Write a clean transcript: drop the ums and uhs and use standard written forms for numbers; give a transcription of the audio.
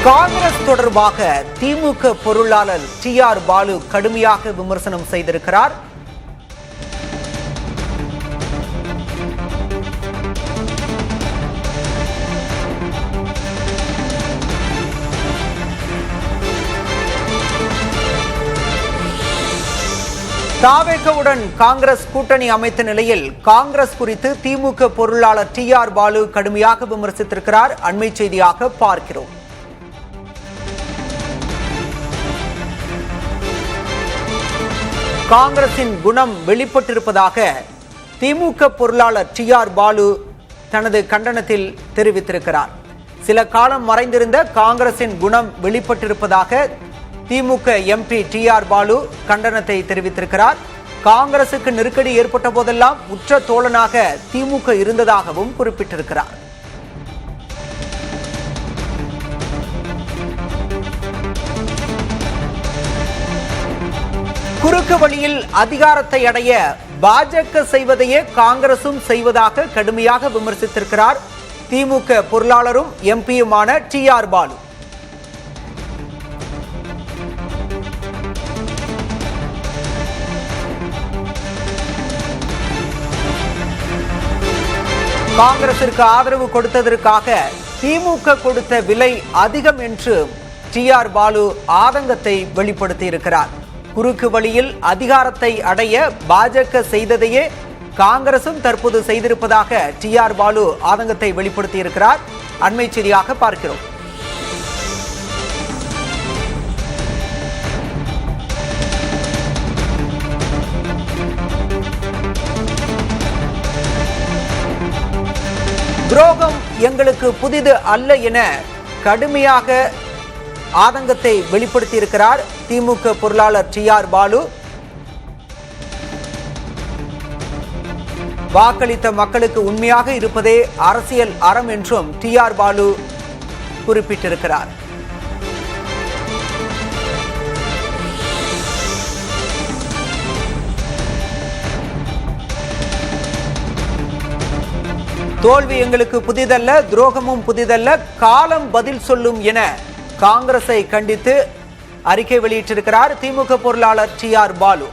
காங்கிரஸ் தொடர்பாக திமுக பொருளாளர் டி.ஆர். பாலு கடுமையாக விமர்சனம் செய்திருக்கிறார். தாவேகவுடன் காங்கிரஸ் கூட்டணி அமைத்த நிலையில் காங்கிரஸ் குறித்து திமுக பொருளாளர் டி.ஆர். பாலு கடுமையாக விமர்சித்திருக்கிறார். அண்மை செய்தியாக பார்க்கிறோம். காங்கிரசின் குணம் வெளிப்பட்டிருப்பதாக திமுக பொருளாளர் டி.ஆர். பாலு தனது கண்டனத்தில் தெரிவித்திருக்கிறார். சில காலம் மறைந்திருந்த காங்கிரசின் குணம் வெளிப்பட்டிருப்பதாக திமுக எம்பி டி.ஆர். பாலு கண்டனத்தை தெரிவித்திருக்கிறார். காங்கிரசுக்கு நெருக்கடி ஏற்பட்ட போதெல்லாம் உற்ற தோழனாக திமுக இருந்ததாகவும் குறிப்பிட்டிருக்கிறார். குறுக்கு வழியில் அதிகாரத்தை அடைய பாஜக செய்வதையே காங்கிரசும் செய்வதாக கடுமையாக விமர்சித்திருக்கிறார் திமுக பொருளாளரும் எம்பியுமான டி.ஆர். பாலு. காங்கிரசிற்கு ஆதரவு கொடுத்ததற்காக திமுக கொடுத்த விலை அதிகம் என்று டி.ஆர். பாலு ஆதங்கத்தை வெளிப்படுத்தி இருக்கிறார். குறுக்கு வழியில் அதிகாரத்தை அடைய பாஜக செய்ததையே காங்கிரசும் தற்போது செய்திருப்பதாக டி.ஆர். பாலு ஆதங்கத்தை வெளிப்படுத்தி இருக்கிறார். அண்மை செய்தியாக பார்க்கிறோம். துரோகம் எங்களுக்கு புதிது அல்ல என கடுமையாக ஆதங்கத்தை வெளிப்படுத்தி இருக்கிறார் திமுக பொருளாளர் டி.ஆர். பாலு. வாக்களித்த மக்களுக்கு உண்மையாக இருப்பதே அரசியல் அறம் என்றும் டி.ஆர். பாலு குறிப்பிட்டிருக்கிறார். தோல்வி எங்களுக்கு புதிதல்ல, துரோகமும் புதிதல்ல, காலம் பதில் சொல்லும் என காங்கிரஸை கண்டித்து அறிக்கை வெளியிட்டிருக்கிறார் திமுக பொருளாளர் டி.ஆர். பாலு.